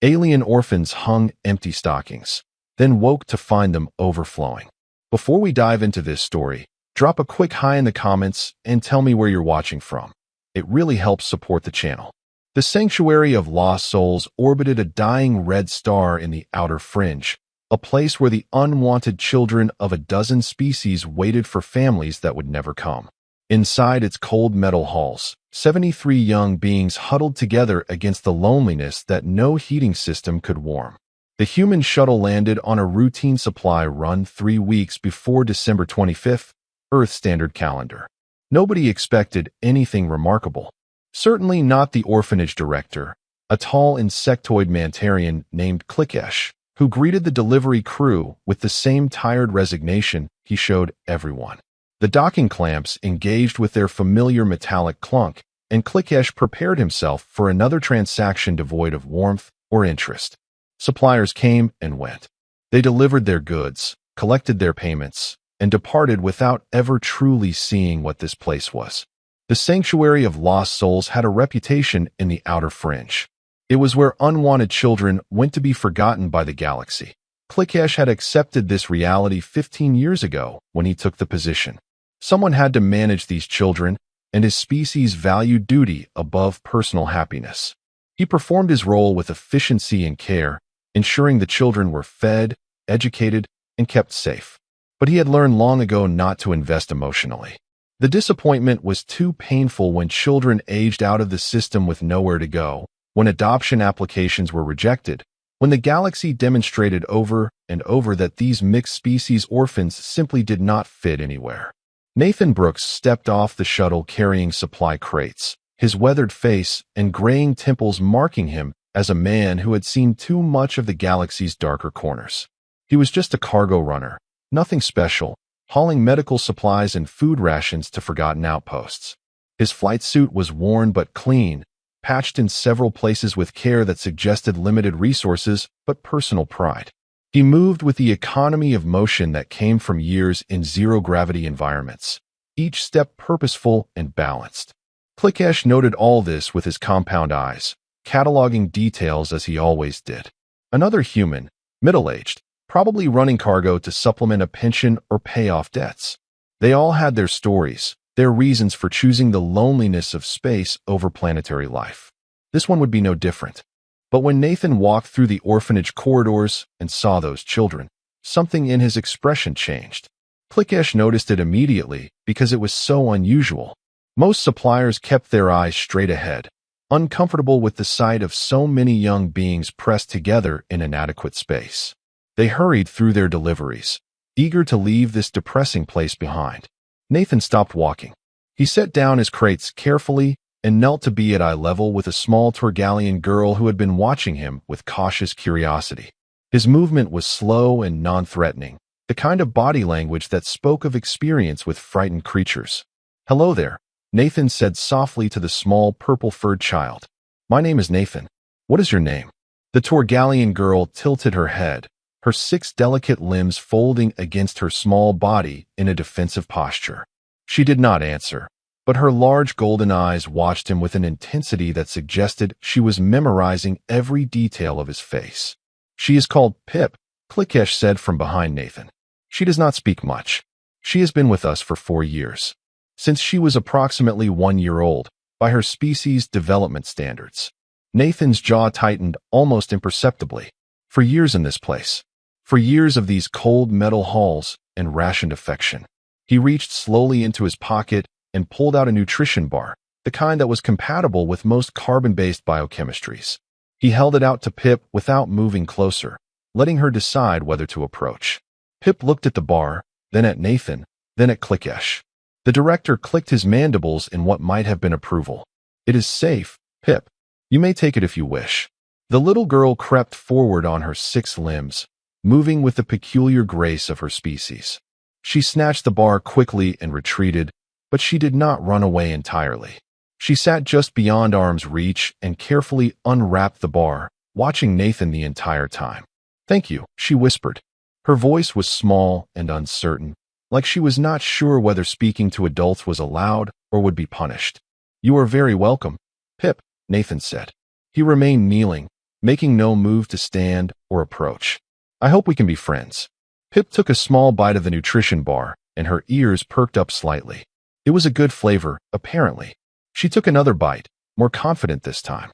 Alien orphans hung empty stockings, then woke to find them overflowing. Before we dive into this story, drop a quick hi in the comments and tell me where you're watching from. It really helps support the channel. The Sanctuary of Lost Souls orbited a dying red star in the outer fringe, a place where the unwanted children of a dozen species waited for families that would never come. Inside its cold metal halls, 73 young beings huddled together against the loneliness that no heating system could warm. The human shuttle landed on a routine supply run 3 weeks before December 25th, Earth Standard Calendar. Nobody expected anything remarkable. Certainly not the orphanage director, a tall insectoid Mantarian named Klikesh, who greeted the delivery crew with the same tired resignation he showed everyone. The docking clamps engaged with their familiar metallic clunk, and Klikesh prepared himself for another transaction devoid of warmth or interest. Suppliers came and went. They delivered their goods, collected their payments, and departed without ever truly seeing what this place was. The Sanctuary of Lost Souls had a reputation in the outer fringe. It was where unwanted children went to be forgotten by the galaxy. Klikesh had accepted this reality 15 years ago when he took the position. Someone had to manage these children, and his species valued duty above personal happiness. He performed his role with efficiency and care, ensuring the children were fed, educated, and kept safe. But he had learned long ago not to invest emotionally. The disappointment was too painful when children aged out of the system with nowhere to go, when adoption applications were rejected, when the galaxy demonstrated over and over that these mixed-species orphans simply did not fit anywhere. Nathan Brooks stepped off the shuttle carrying supply crates, his weathered face and graying temples marking him as a man who had seen too much of the galaxy's darker corners. He was just a cargo runner, nothing special, hauling medical supplies and food rations to forgotten outposts. His flight suit was worn but clean, patched in several places with care that suggested limited resources but personal pride. He moved with the economy of motion that came from years in zero-gravity environments, each step purposeful and balanced. Klikesh noted all this with his compound eyes, cataloging details as he always did. Another human, middle-aged, probably running cargo to supplement a pension or pay off debts. They all had their stories, their reasons for choosing the loneliness of space over planetary life. This one would be no different. But when Nathan walked through the orphanage corridors and saw those children, something in his expression changed. Klikesh noticed it immediately because it was so unusual. Most suppliers kept their eyes straight ahead, uncomfortable with the sight of so many young beings pressed together in inadequate space. They hurried through their deliveries, eager to leave this depressing place behind. Nathan stopped walking. He set down his crates carefully and knelt to be at eye level with a small Torgalian girl who had been watching him with cautious curiosity. His movement was slow and non-threatening, the kind of body language that spoke of experience with frightened creatures. "Hello there," Nathan said softly to the small purple-furred child. "My name is Nathan. What is your name?" The Torgalian girl tilted her head, her 6 delicate limbs folding against her small body in a defensive posture. She did not answer, but her large golden eyes watched him with an intensity that suggested she was memorizing every detail of his face. "She is called Pip," Klikesh said from behind Nathan. "She does not speak much. She has been with us for 4 years, since she was approximately 1 year old, by her species' development standards." Nathan's jaw tightened almost imperceptibly. For years in this place. For years of these cold metal halls and rationed affection. He reached slowly into his pocket and pulled out a nutrition bar, the kind that was compatible with most carbon-based biochemistries. He held it out to Pip without moving closer, letting her decide whether to approach. Pip looked at the bar, then at Nathan, then at Klikesh. The director clicked his mandibles in what might have been approval. "It is safe, Pip. You may take it if you wish." The little girl crept forward on her 6 limbs, moving with the peculiar grace of her species. She snatched the bar quickly and retreated, but she did not run away entirely. She sat just beyond arm's reach and carefully unwrapped the bar, watching Nathan the entire time. "Thank you," she whispered. Her voice was small and uncertain, like she was not sure whether speaking to adults was allowed or would be punished. "You are very welcome, Pip," Nathan said. He remained kneeling, making no move to stand or approach. I hope we can be friends. Pip took a small bite of the nutrition bar, and her ears perked up slightly. It was a good flavor, apparently. She took another bite, more confident this time.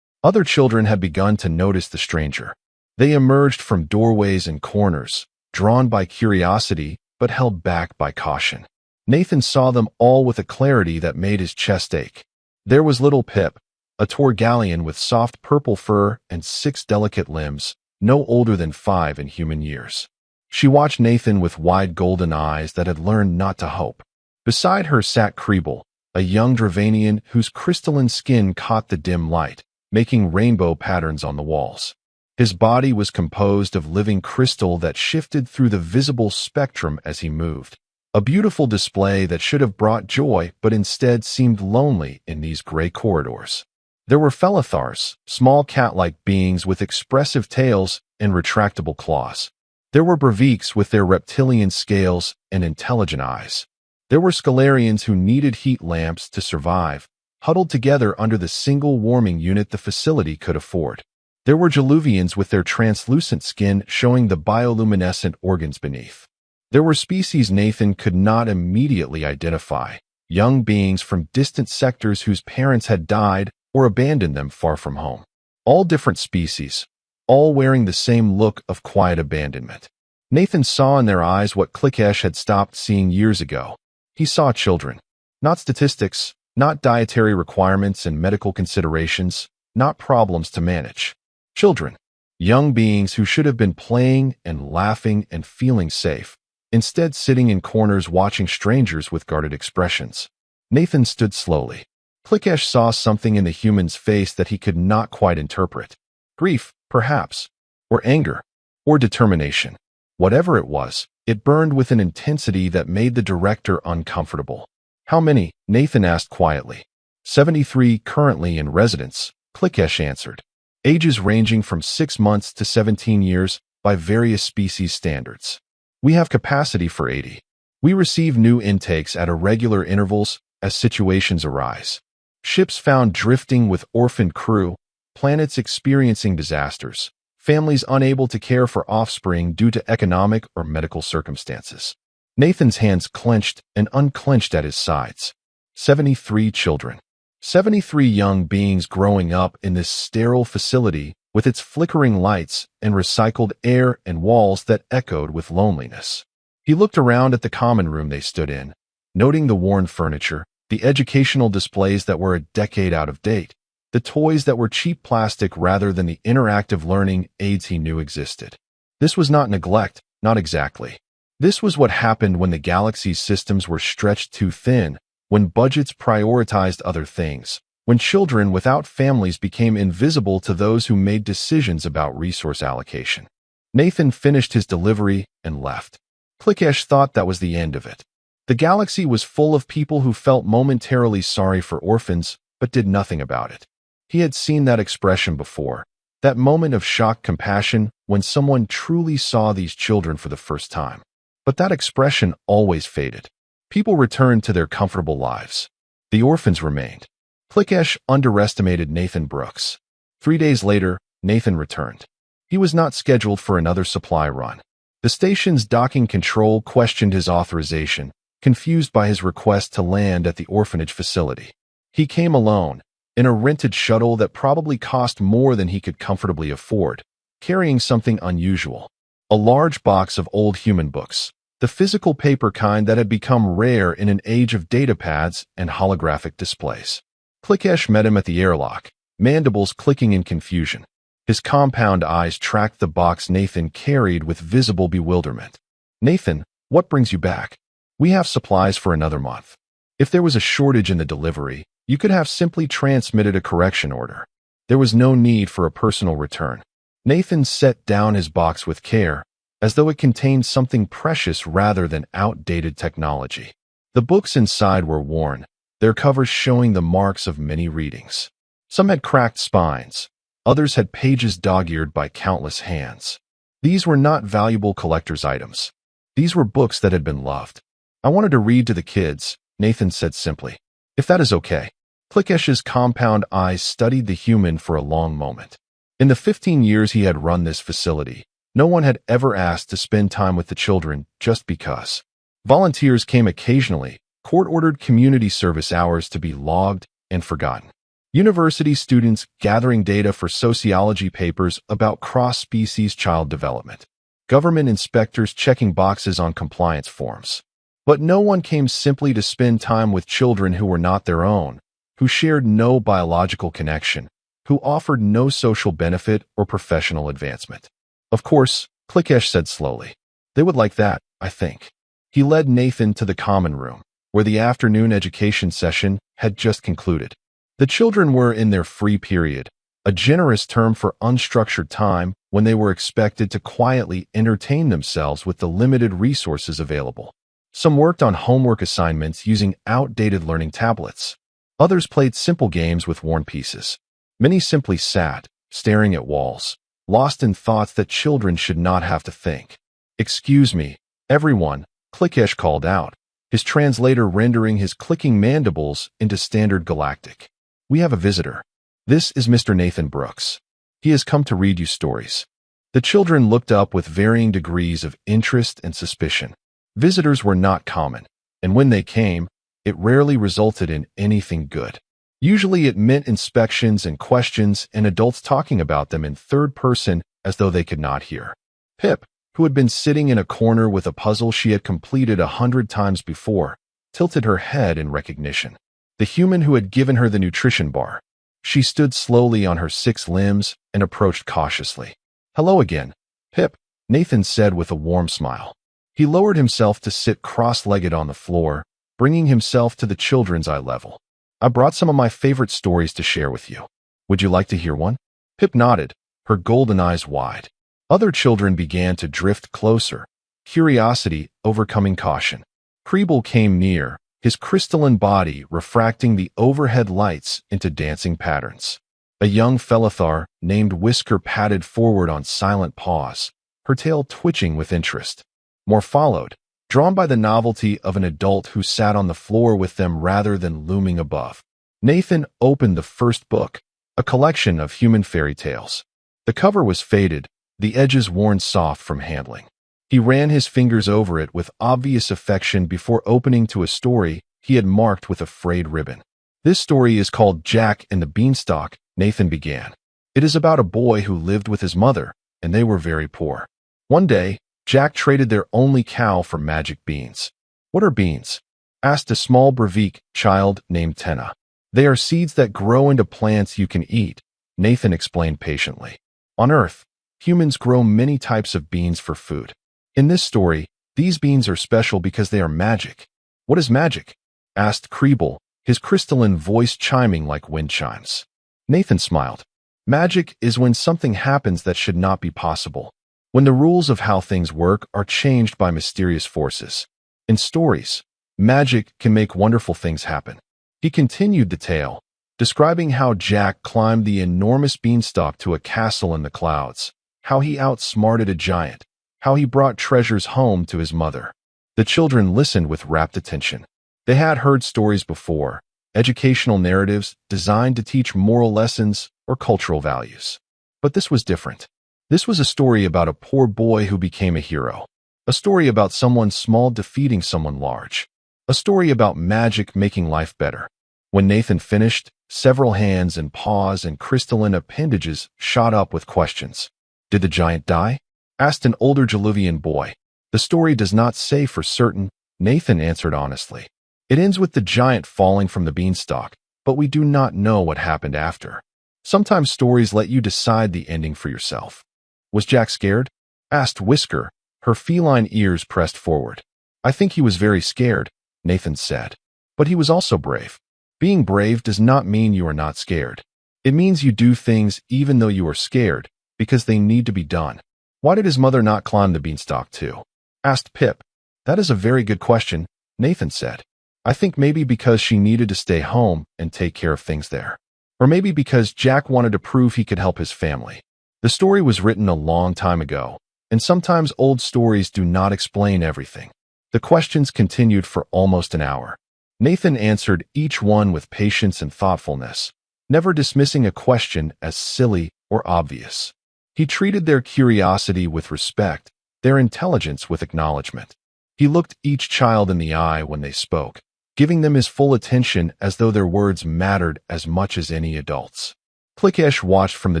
Other children had begun to notice the stranger. They emerged from doorways and corners, drawn by curiosity but held back by caution. Nathan saw them all with a clarity that made his chest ache. There was little Pip, a Torgallion with soft purple fur and 6 delicate limbs, no older than 5 in human years. She watched Nathan with wide golden eyes that had learned not to hope. Beside her sat Kriebel, a young Dravanian whose crystalline skin caught the dim light, making rainbow patterns on the walls. His body was composed of living crystal that shifted through the visible spectrum as he moved. A beautiful display that should have brought joy but instead seemed lonely in these gray corridors. There were Felithars, small cat-like beings with expressive tails and retractable claws. There were Breviks with their reptilian scales and intelligent eyes. There were Scalarians who needed heat lamps to survive, huddled together under the single warming unit the facility could afford. There were Jeluvians with their translucent skin showing the bioluminescent organs beneath. There were species Nathan could not immediately identify, young beings from distant sectors whose parents had died or abandoned them far from home. All different species, all wearing the same look of quiet abandonment. Nathan saw in their eyes what Klikesh had stopped seeing years ago. He saw children. Not statistics, not dietary requirements and medical considerations, not problems to manage. Children. Young beings who should have been playing and laughing and feeling safe, instead sitting in corners watching strangers with guarded expressions. Nathan stood slowly. Klikesh saw something in the human's face that he could not quite interpret. Grief, perhaps, or anger, or determination. Whatever it was, it burned with an intensity that made the director uncomfortable. How many? Nathan asked quietly. 73 currently in residence, Klikesh answered. Ages ranging from 6 months to 17 years by various species standards. We have capacity for 80. We receive new intakes at irregular intervals as situations arise. Ships found drifting with orphaned crew, planets experiencing disasters, families unable to care for offspring due to economic or medical circumstances. Nathan's hands clenched and unclenched at his sides. 73 children. 73 young beings growing up in this sterile facility with its flickering lights and recycled air and walls that echoed with loneliness. He looked around at the common room they stood in, noting the worn furniture, the educational displays that were a decade out of date, the toys that were cheap plastic rather than the interactive learning aids he knew existed. This was not neglect, not exactly. This was what happened when the galaxy's systems were stretched too thin, when budgets prioritized other things, when children without families became invisible to those who made decisions about resource allocation. Nathan finished his delivery and left. Klikesh thought that was the end of it. The galaxy was full of people who felt momentarily sorry for orphans, but did nothing about it. He had seen that expression before, that moment of shocked compassion when someone truly saw these children for the first time. But that expression always faded. People returned to their comfortable lives. The orphans remained. Klikesh underestimated Nathan Brooks. 3 days later, Nathan returned. He was not scheduled for another supply run. The station's docking control questioned his authorization, confused by his request to land at the orphanage facility. He came alone, in a rented shuttle that probably cost more than he could comfortably afford, carrying something unusual. A large box of old human books. The physical paper kind that had become rare in an age of datapads and holographic displays. Klikesh met him at the airlock, mandibles clicking in confusion. His compound eyes tracked the box Nathan carried with visible bewilderment. Nathan, what brings you back? We have supplies for another month. If there was a shortage in the delivery, you could have simply transmitted a correction order. There was no need for a personal return. Nathan set down his box with care, as though it contained something precious rather than outdated technology. The books inside were worn, their covers showing the marks of many readings. Some had cracked spines, others had pages dog-eared by countless hands. These were not valuable collector's items. These were books that had been loved. I wanted to read to the kids, Nathan said simply. If that is okay. Klikesh's compound eyes studied the human for a long moment. In the 15 years he had run this facility, no one had ever asked to spend time with the children just because. Volunteers came occasionally, court-ordered community service hours to be logged and forgotten. University students gathering data for sociology papers about cross-species child development. Government inspectors checking boxes on compliance forms. But no one came simply to spend time with children who were not their own, who shared no biological connection, who offered no social benefit or professional advancement. Of course, Klikesh said slowly. They would like that, I think. He led Nathan to the common room, where the afternoon education session had just concluded. The children were in their free period, a generous term for unstructured time when they were expected to quietly entertain themselves with the limited resources available. Some worked on homework assignments using outdated learning tablets. Others played simple games with worn pieces. Many simply sat, staring at walls, lost in thoughts that children should not have to think. "Excuse me, everyone," Klikesh called out, his translator rendering his clicking mandibles into standard galactic. "We have a visitor. This is Mr. Nathan Brooks. He has come to read you stories." The children looked up with varying degrees of interest and suspicion. Visitors were not common, and when they came, it rarely resulted in anything good. Usually it meant inspections and questions and adults talking about them in third person as though they could not hear. Pip, who had been sitting in a corner with a puzzle she had completed 100 times before, tilted her head in recognition. The human who had given her the nutrition bar. She stood slowly on her 6 limbs and approached cautiously. "Hello again, Pip," Nathan said with a warm smile. He lowered himself to sit cross-legged on the floor, bringing himself to the children's eye level. "I brought some of my favorite stories to share with you. Would you like to hear one?" Pip nodded, her golden eyes wide. Other children began to drift closer, curiosity overcoming caution. Kriebel came near, his crystalline body refracting the overhead lights into dancing patterns. A young Felithar named Whisker padded forward on silent paws, her tail twitching with interest. More followed, drawn by the novelty of an adult who sat on the floor with them rather than looming above. Nathan opened the first book, a collection of human fairy tales. The cover was faded, the edges worn soft from handling. He ran his fingers over it with obvious affection before opening to a story he had marked with a frayed ribbon. "This story is called Jack and the Beanstalk," Nathan began. "It is about a boy who lived with his mother, and they were very poor. One day, Jack traded their only cow for magic beans." "What are beans?" asked a small Breivik child named Tenna. "They are seeds that grow into plants you can eat," Nathan explained patiently. "On Earth, humans grow many types of beans for food. In this story, these beans are special because they are magic." "What is magic?" asked Kriebel, his crystalline voice chiming like wind chimes. Nathan smiled. "Magic is when something happens that should not be possible. When the rules of how things work are changed by mysterious forces. In stories, magic can make wonderful things happen." He continued the tale, describing how Jack climbed the enormous beanstalk to a castle in the clouds, how he outsmarted a giant, how he brought treasures home to his mother. The children listened with rapt attention. They had heard stories before, educational narratives designed to teach moral lessons or cultural values. But this was different. This was a story about a poor boy who became a hero. A story about someone small defeating someone large. A story about magic making life better. When Nathan finished, several hands and paws and crystalline appendages shot up with questions. "Did the giant die?" asked an older Jaluvian boy. "The story does not say for certain," Nathan answered honestly. "It ends with the giant falling from the beanstalk, but we do not know what happened after. Sometimes stories let you decide the ending for yourself." "Was Jack scared?" asked Whisker, her feline ears pressed forward. "I think he was very scared," Nathan said. "But he was also brave. Being brave does not mean you are not scared. It means you do things even though you are scared, because they need to be done." "Why did his mother not climb the beanstalk too?" asked Pip. "That is a very good question," Nathan said. "I think maybe because she needed to stay home and take care of things there. Or maybe because Jack wanted to prove he could help his family. The story was written a long time ago, and sometimes old stories do not explain everything." The questions continued for almost an hour. Nathan answered each one with patience and thoughtfulness, never dismissing a question as silly or obvious. He treated their curiosity with respect, their intelligence with acknowledgement. He looked each child in the eye when they spoke, giving them his full attention as though their words mattered as much as any adults. Klikesh watched from the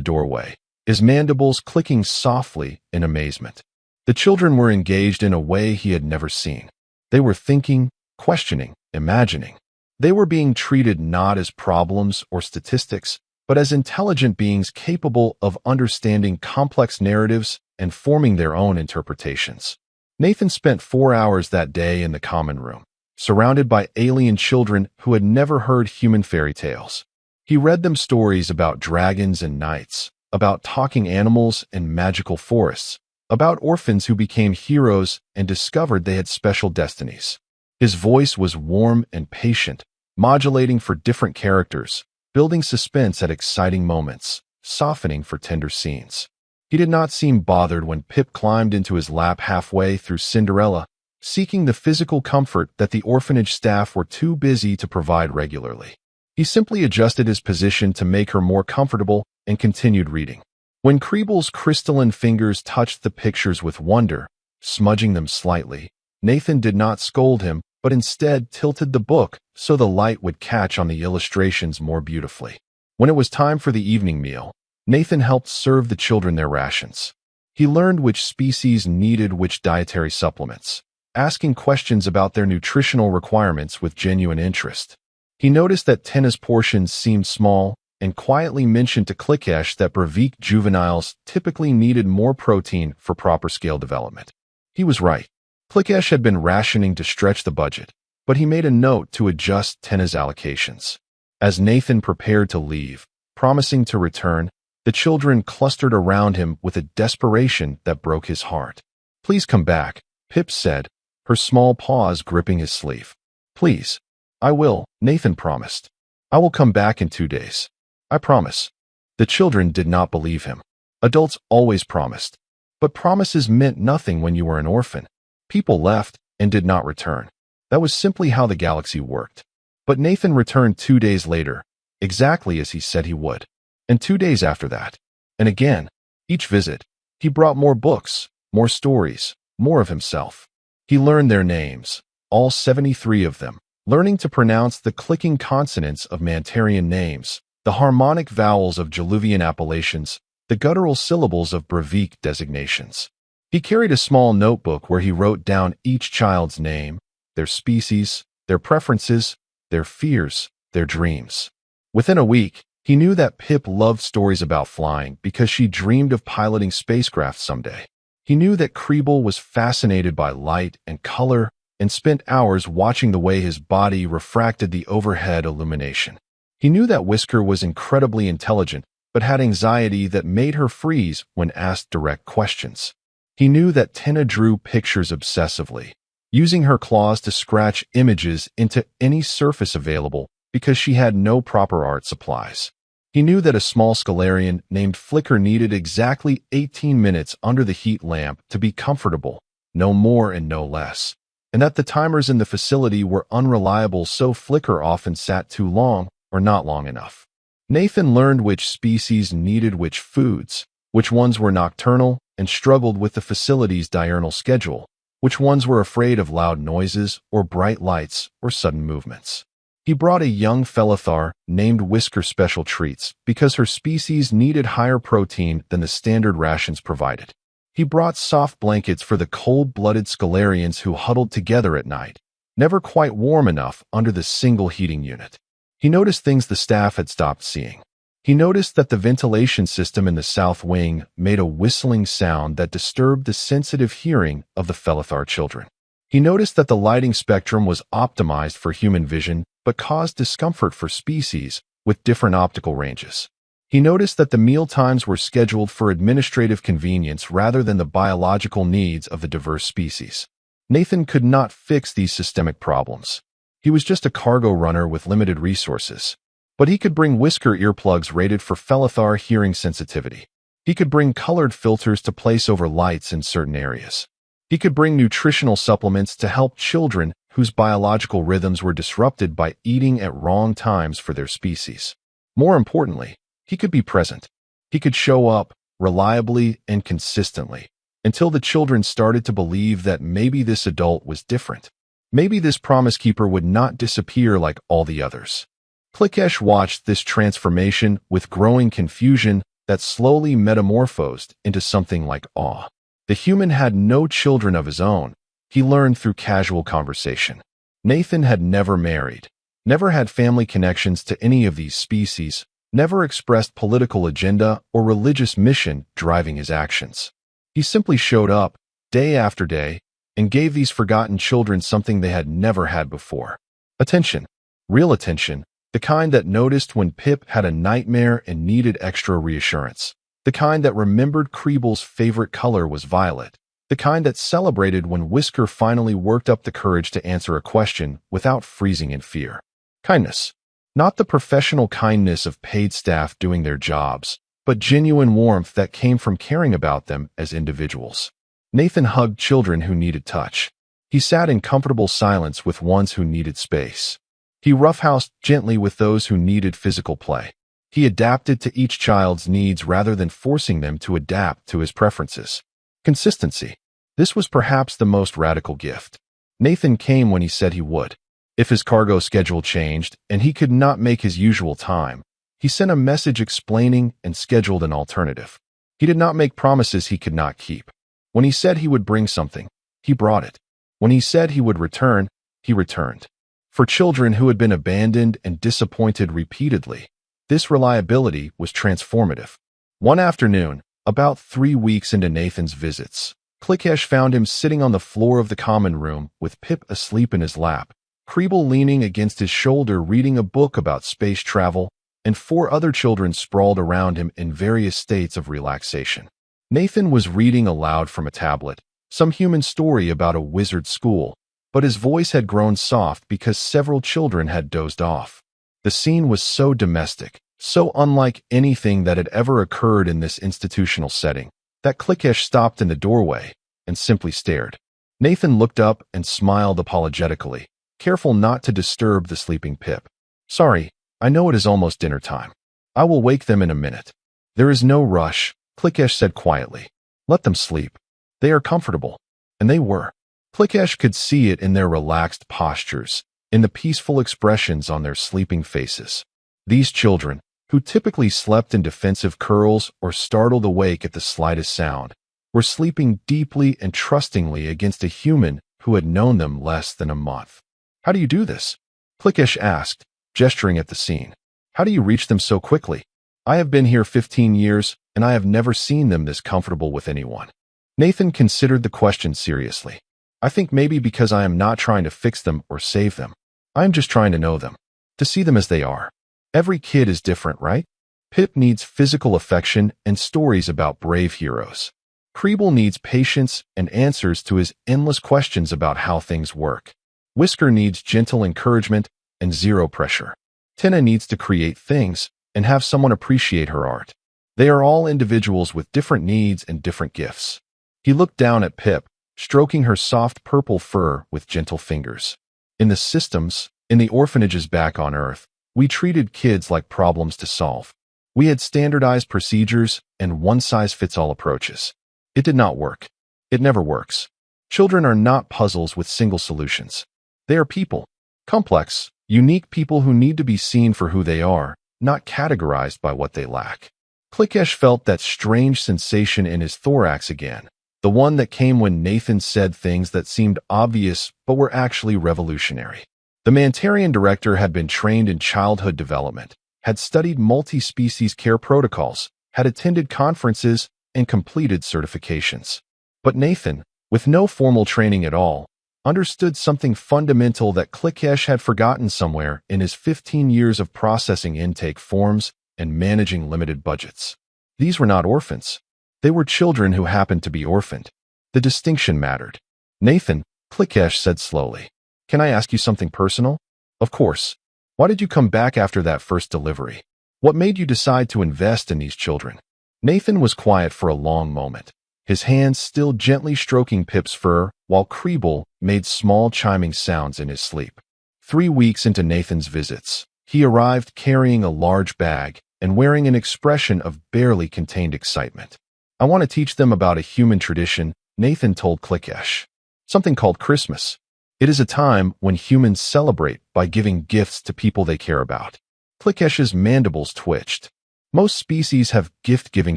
doorway, his mandibles clicking softly in amazement. The children were engaged in a way he had never seen. They were thinking, questioning, imagining. They were being treated not as problems or statistics, but as intelligent beings capable of understanding complex narratives and forming their own interpretations. Nathan spent 4 hours that day in the common room, surrounded by alien children who had never heard human fairy tales. He read them stories about dragons and knights, about talking animals and magical forests, about orphans who became heroes and discovered they had special destinies. His voice was warm and patient, modulating for different characters, building suspense at exciting moments, softening for tender scenes. He did not seem bothered when Pip climbed into his lap halfway through Cinderella, seeking the physical comfort that the orphanage staff were too busy to provide regularly. He simply adjusted his position to make her more comfortable and continued reading. When Kriebel's crystalline fingers touched the pictures with wonder, smudging them slightly, Nathan did not scold him, but instead tilted the book so the light would catch on the illustrations more beautifully. When it was time for the evening meal, Nathan helped serve the children their rations. He learned which species needed which dietary supplements, asking questions about their nutritional requirements with genuine interest. He noticed that Tenna's portions seemed small and quietly mentioned to Klikesh that Breivik juveniles typically needed more protein for proper scale development. He was right. Klikesh had been rationing to stretch the budget, but he made a note to adjust Tenna's allocations. As Nathan prepared to leave, promising to return, the children clustered around him with a desperation that broke his heart. "Please come back," Pip said, her small paws gripping his sleeve. "Please." "I will," Nathan promised. "I will come back in 2 days. I promise." The children did not believe him. Adults always promised. But promises meant nothing when you were an orphan. People left and did not return. That was simply how the galaxy worked. But Nathan returned 2 days later, exactly as he said he would. And 2 days after that. And again, each visit, he brought more books, more stories, more of himself. He learned their names, all 73 of them, learning to pronounce the clicking consonants of Mantarian names, the harmonic vowels of Jaluvian appellations, the guttural syllables of Breivik designations. He carried a small notebook where he wrote down each child's name, their species, their preferences, their fears, their dreams. Within a week, he knew that Pip loved stories about flying because she dreamed of piloting spacecraft someday. He knew that Kriebel was fascinated by light and color and spent hours watching the way his body refracted the overhead illumination. He knew that Whisker was incredibly intelligent, but had anxiety that made her freeze when asked direct questions. He knew that Tenna drew pictures obsessively, using her claws to scratch images into any surface available because she had no proper art supplies. He knew that a small Scalarian named Flicker needed exactly 18 minutes under the heat lamp to be comfortable, no more and no less, and that the timers in the facility were unreliable, so Flicker often sat too long or not long enough. Nathan learned which species needed which foods, which ones were nocturnal and struggled with the facility's diurnal schedule, which ones were afraid of loud noises or bright lights or sudden movements. He brought a young Felithar named Whisker special treats because her species needed higher protein than the standard rations provided. He brought soft blankets for the cold-blooded Scalarians who huddled together at night, never quite warm enough under the single heating unit. He noticed things the staff had stopped seeing. He noticed that the ventilation system in the south wing made a whistling sound that disturbed the sensitive hearing of the Felithar children. He noticed that the lighting spectrum was optimized for human vision but caused discomfort for species with different optical ranges. He noticed that the meal times were scheduled for administrative convenience rather than the biological needs of the diverse species. Nathan could not fix these systemic problems. He was just a cargo runner with limited resources. But he could bring Whisker earplugs rated for Felithar hearing sensitivity. He could bring colored filters to place over lights in certain areas. He could bring nutritional supplements to help children whose biological rhythms were disrupted by eating at wrong times for their species. More importantly, he could be present. He could show up reliably and consistently until the children started to believe that maybe this adult was different. Maybe this promise keeper would not disappear like all the others. Klikesh watched this transformation with growing confusion that slowly metamorphosed into something like awe. The human had no children of his own, he learned through casual conversation. Nathan had never married, never had family connections to any of these species, never expressed political agenda or religious mission driving his actions. He simply showed up, day after day, and gave these forgotten children something they had never had before. Attention. Real attention. The kind that noticed when Pip had a nightmare and needed extra reassurance. The kind that remembered Kriebel's favorite color was violet. The kind that celebrated when Whisker finally worked up the courage to answer a question without freezing in fear. Kindness. Not the professional kindness of paid staff doing their jobs, but genuine warmth that came from caring about them as individuals. Nathan hugged children who needed touch. He sat in comfortable silence with ones who needed space. He roughhoused gently with those who needed physical play. He adapted to each child's needs rather than forcing them to adapt to his preferences. Consistency. This was perhaps the most radical gift. Nathan came when he said he would. If his cargo schedule changed and he could not make his usual time, he sent a message explaining and scheduled an alternative. He did not make promises he could not keep. When he said he would bring something, he brought it. When he said he would return, he returned. For children who had been abandoned and disappointed repeatedly, this reliability was transformative. One afternoon, about 3 weeks into Nathan's visits, Klikesh found him sitting on the floor of the common room with Pip asleep in his lap, Kriebel leaning against his shoulder reading a book about space travel, and 4 other children sprawled around him in various states of relaxation. Nathan was reading aloud from a tablet, some human story about a wizard school, but his voice had grown soft because several children had dozed off. The scene was so domestic, so unlike anything that had ever occurred in this institutional setting, that Klikesh stopped in the doorway and simply stared. Nathan looked up and smiled apologetically, careful not to disturb the sleeping Pip. "Sorry, I know it is almost dinner time. I will wake them in a minute." "There is no rush," Klikesh said quietly. "Let them sleep. They are comfortable." And they were. Klikesh could see it in their relaxed postures, in the peaceful expressions on their sleeping faces. These children, who typically slept in defensive curls or startled awake at the slightest sound, were sleeping deeply and trustingly against a human who had known them less than a month. "How do you do this?" Klikesh asked, gesturing at the scene. "How do you reach them so quickly? I have been here 15 years, and I have never seen them this comfortable with anyone." Nathan considered the question seriously. "I think maybe because I am not trying to fix them or save them. I am just trying to know them, to see them as they are. Every kid is different, right? Pip needs physical affection and stories about brave heroes. Kriebel needs patience and answers to his endless questions about how things work. Whisker needs gentle encouragement and zero pressure. Tina needs to create things and have someone appreciate her art. They are all individuals with different needs and different gifts." He looked down at Pip, stroking her soft purple fur with gentle fingers. "In the systems, in the orphanages back on Earth, we treated kids like problems to solve. We had standardized procedures and one-size-fits-all approaches. It did not work. It never works. Children are not puzzles with single solutions. They are people. Complex, unique people who need to be seen for who they are, not categorized by what they lack." Klikesh felt that strange sensation in his thorax again, the one that came when Nathan said things that seemed obvious but were actually revolutionary. The Mantarian director had been trained in childhood development, had studied multi-species care protocols, had attended conferences, and completed certifications. But Nathan, with no formal training at all, understood something fundamental that Klikesh had forgotten somewhere in his 15 years of processing intake forms and managing limited budgets. These were not orphans. They were children who happened to be orphaned. The distinction mattered. "Nathan," Klikesh said slowly, "can I ask you something personal?" "Of course. Why did you come back after that first delivery? What made you decide to invest in these children?" Nathan was quiet for a long moment, his hands still gently stroking Pip's fur while Kriebel made small chiming sounds in his sleep. 3 weeks into Nathan's visits, he arrived carrying a large bag, and wearing an expression of barely contained excitement. I want to teach them about a human tradition, Nathan told Klikesh. Something called Christmas. It is a time when humans celebrate by giving gifts to people they care about. Klikesh's mandibles twitched. Most species have gift-giving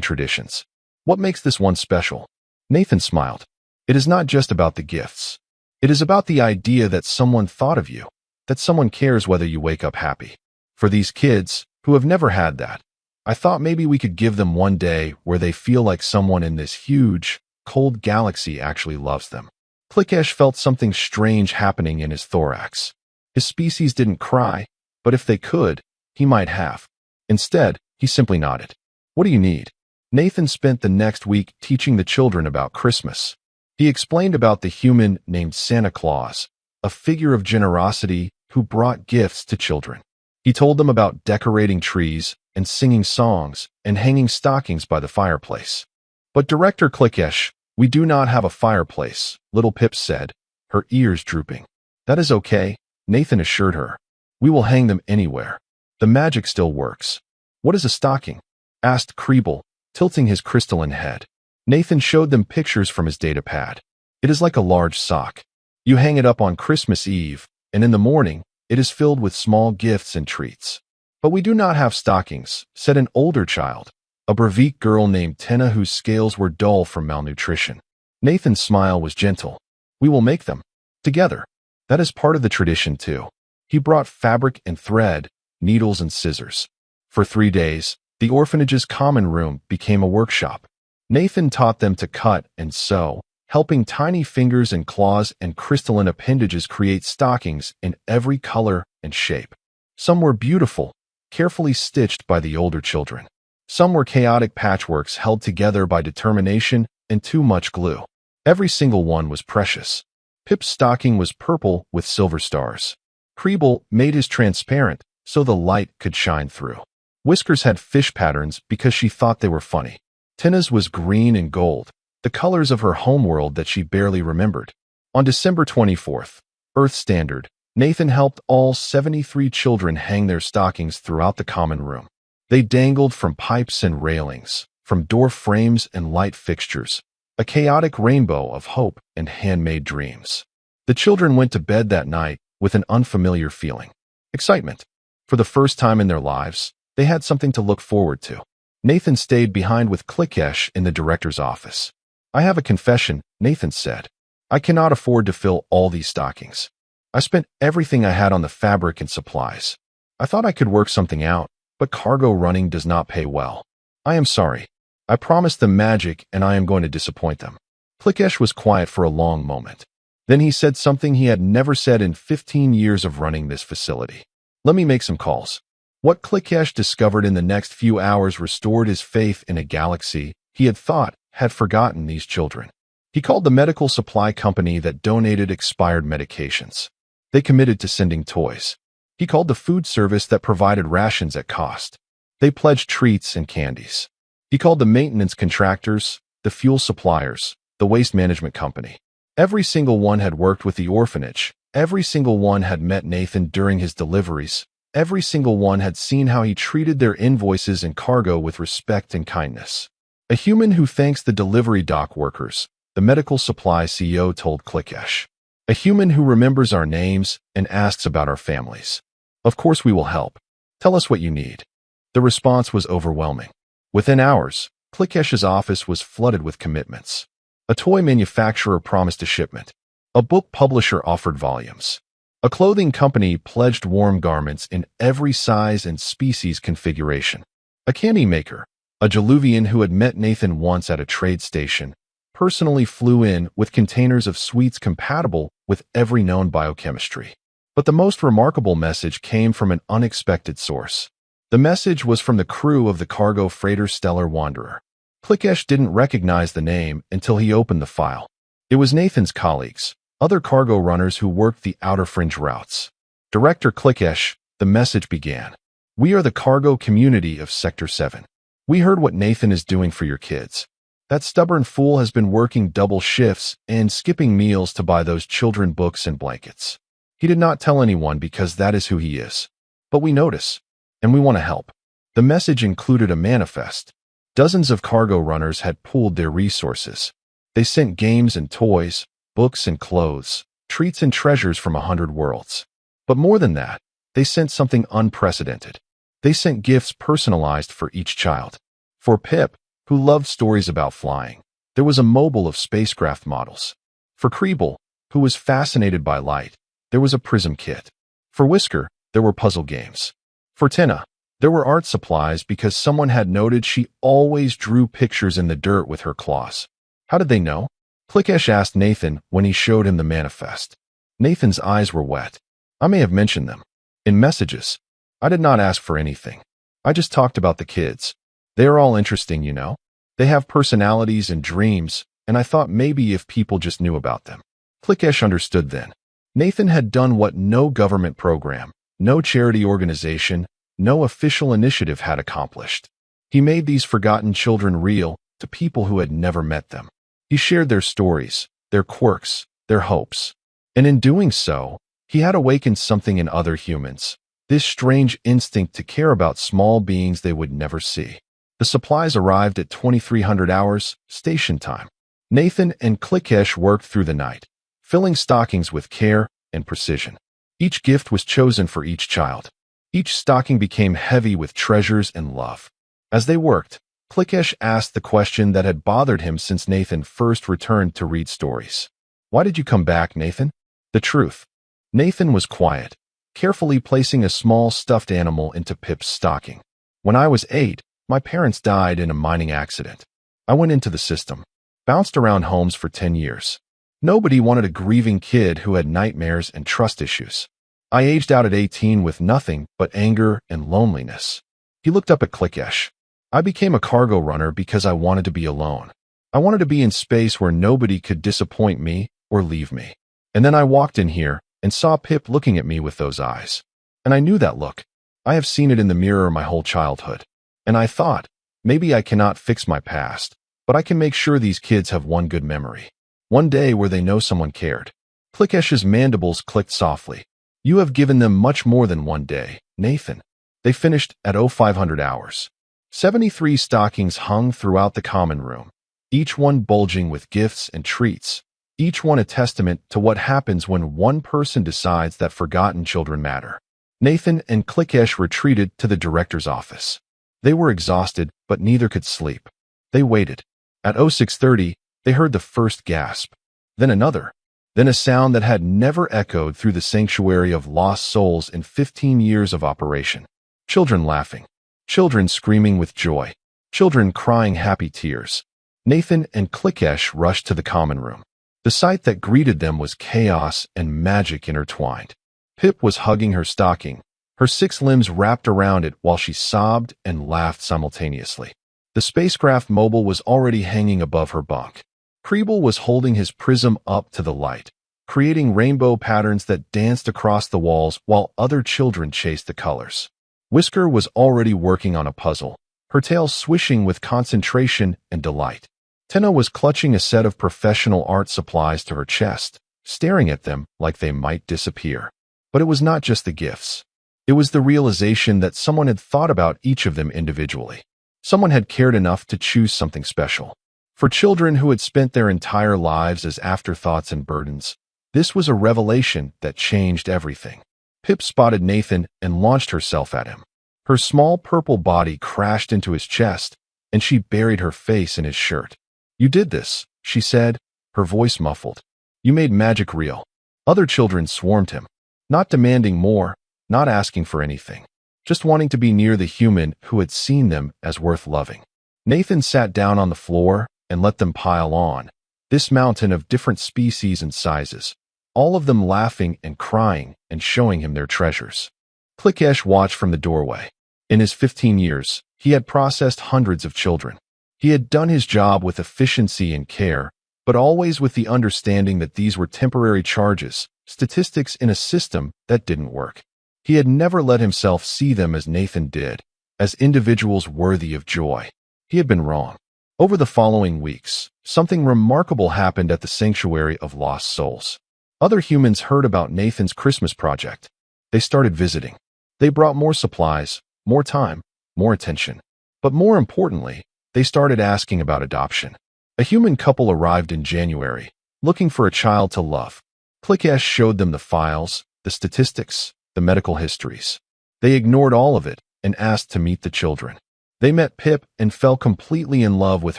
traditions. What makes this one special? Nathan smiled. It is not just about the gifts. It is about the idea that someone thought of you, that someone cares whether you wake up happy. For these kids, who have never had that, I thought maybe we could give them one day where they feel like someone in this huge, cold galaxy actually loves them. Klikesh felt something strange happening in his thorax. His species didn't cry, but if they could, he might have. Instead, he simply nodded. What do you need? Nathan spent the next week teaching the children about Christmas. He explained about the human named Santa Claus, a figure of generosity who brought gifts to children. He told them about decorating trees and singing songs and hanging stockings by the fireplace. But Director Klikesh, we do not have a fireplace, little Pip said, her ears drooping. That is okay, Nathan assured her. We will hang them anywhere. The magic still works. What is a stocking? Asked Kriebel, tilting his crystalline head. Nathan showed them pictures from his datapad. It is like a large sock. You hang it up on Christmas Eve, and in the morning, it is filled with small gifts and treats. But we do not have stockings, said an older child, a Breivik girl named Tenna whose scales were dull from malnutrition. Nathan's smile was gentle. We will make them. Together. That is part of the tradition too. He brought fabric and thread, needles and scissors. For 3 days, the orphanage's common room became a workshop. Nathan taught them to cut and sew, helping tiny fingers and claws and crystalline appendages create stockings in every color and shape. Some were beautiful, carefully stitched by the older children. Some were chaotic patchworks held together by determination and too much glue. Every single one was precious. Pip's stocking was purple with silver stars. Kriebel made his transparent so the light could shine through. Whiskers had fish patterns because she thought they were funny. Tenna's was green and gold, the colors of her homeworld that she barely remembered. On December 24th, Earth Standard, Nathan helped all 73 children hang their stockings throughout the common room. They dangled from pipes and railings, from door frames and light fixtures, a chaotic rainbow of hope and handmade dreams. The children went to bed that night with an unfamiliar feeling. Excitement. For the first time in their lives, they had something to look forward to. Nathan stayed behind with Klikesh in the director's office. I have a confession, Nathan said. I cannot afford to fill all these stockings. I spent everything I had on the fabric and supplies. I thought I could work something out, but cargo running does not pay well. I am sorry. I promised them magic and I am going to disappoint them. Klikesh was quiet for a long moment. Then he said something he had never said in 15 years of running this facility. Let me make some calls. What Klikesh discovered in the next few hours restored his faith in a galaxy he had thought had forgotten these children. He called the medical supply company that donated expired medications. They committed to sending toys. He called the food service that provided rations at cost. They pledged treats and candies. He called the maintenance contractors, the fuel suppliers, the waste management company. Every single one had worked with the orphanage. Every single one had met Nathan during his deliveries. Every single one had seen how he treated their invoices and cargo with respect and kindness. A human who thanks the delivery dock workers, the medical supply CEO told Klikesh. A human who remembers our names and asks about our families. Of course we will help. Tell us what you need. The response was overwhelming. Within hours, Klikesh's office was flooded with commitments. A toy manufacturer promised a shipment. A book publisher offered volumes. A clothing company pledged warm garments in every size and species configuration. A candy maker, a Jaluvian who had met Nathan once at a trade station, personally flew in with containers of sweets compatible with every known biochemistry. But the most remarkable message came from an unexpected source. The message was from the crew of the cargo freighter Stellar Wanderer. Klikesh didn't recognize the name until he opened the file. It was Nathan's colleagues, other cargo runners who worked the outer fringe routes. Director Klikesh, the message began. We are the cargo community of Sector 7. We heard what Nathan is doing for your kids. That stubborn fool has been working double shifts and skipping meals to buy those children books and blankets. He did not tell anyone because that is who he is. But we notice, and we want to help. The message included a manifest. Dozens of cargo runners had pooled their resources. They sent games and toys, books and clothes, treats and treasures from 100 worlds. But more than that, they sent something unprecedented. They sent gifts personalized for each child. For Pip, who loved stories about flying, there was a mobile of spacecraft models. For Kriebel, who was fascinated by light, there was a prism kit. For Whisker, there were puzzle games. For Tina, there were art supplies because someone had noted she always drew pictures in the dirt with her claws. How did they know? Klikesh asked Nathan when he showed him the manifest. Nathan's eyes were wet. I may have mentioned them. In messages, I did not ask for anything. I just talked about the kids. They are all interesting, you know. They have personalities and dreams, and I thought maybe if people just knew about them. Klikesh understood then. Nathan had done what no government program, no charity organization, no official initiative had accomplished. He made these forgotten children real to people who had never met them. He shared their stories, their quirks, their hopes. And in doing so, he had awakened something in other humans, this strange instinct to care about small beings they would never see. The supplies arrived at 2300 hours, station time. Nathan and Klikesh worked through the night, filling stockings with care and precision. Each gift was chosen for each child. Each stocking became heavy with treasures and love. As they worked, Klikesh asked the question that had bothered him since Nathan first returned to read stories. Why did you come back, Nathan? The truth. Nathan was quiet, carefully placing a small stuffed animal into Pip's stocking. When I was 8, my parents died in a mining accident. I went into the system, bounced around homes for 10 years. Nobody wanted a grieving kid who had nightmares and trust issues. I aged out at 18 with nothing but anger and loneliness. He looked up at Klikesh. I became a cargo runner because I wanted to be alone. I wanted to be in space where nobody could disappoint me or leave me. And then I walked in here and saw Pip looking at me with those eyes. And I knew that look. I have seen it in the mirror my whole childhood. And I thought, maybe I cannot fix my past, but I can make sure these kids have one good memory. One day where they know someone cared. Klikesh's mandibles clicked softly. You have given them much more than one day, Nathan. They finished at 0500 hours. 73 stockings hung throughout the common room, each one bulging with gifts and treats, each one a testament to what happens when one person decides that forgotten children matter. Nathan and Klikesh retreated to the director's office. They were exhausted, but neither could sleep. They waited. At 0630, they heard the first gasp, then another, then a sound that had never echoed through the sanctuary of lost souls in 15 years of operation. Children laughing, children screaming with joy, children crying happy tears. Nathan and Klikesh rushed to the common room. The sight that greeted them was chaos and magic intertwined. Pip was hugging her stocking, her 6 limbs wrapped around it while she sobbed and laughed simultaneously. The spacecraft mobile was already hanging above her bunk. Kriebel was holding his prism up to the light, creating rainbow patterns that danced across the walls while other children chased the colors. Whisker was already working on a puzzle, her tail swishing with concentration and delight. Tina was clutching a set of professional art supplies to her chest, staring at them like they might disappear. But it was not just the gifts. It was the realization that someone had thought about each of them individually. Someone had cared enough to choose something special. For children who had spent their entire lives as afterthoughts and burdens, this was a revelation that changed everything. Pip spotted Nathan and launched herself at him. Her small purple body crashed into his chest, and she buried her face in his shirt. You did this, she said, her voice muffled. You made magic real. Other children swarmed him, not demanding more, not asking for anything, just wanting to be near the human who had seen them as worth loving. Nathan sat down on the floor and let them pile on, this mountain of different species and sizes, all of them laughing and crying and showing him their treasures. Klikesh watched from the doorway. In his 15 years, he had processed hundreds of children. He had done his job with efficiency and care, but always with the understanding that these were temporary charges, statistics in a system that didn't work. He had never let himself see them as Nathan did, as individuals worthy of joy. He had been wrong. Over the following weeks, something remarkable happened at the Sanctuary of Lost Souls. Other humans heard about Nathan's Christmas project. They started visiting. They brought more supplies, more time, more attention. But more importantly, they started asking about adoption. A human couple arrived in January, looking for a child to love. ClickS showed them the files, the statistics, the medical histories. They ignored all of it and asked to meet the children. They met Pip and fell completely in love with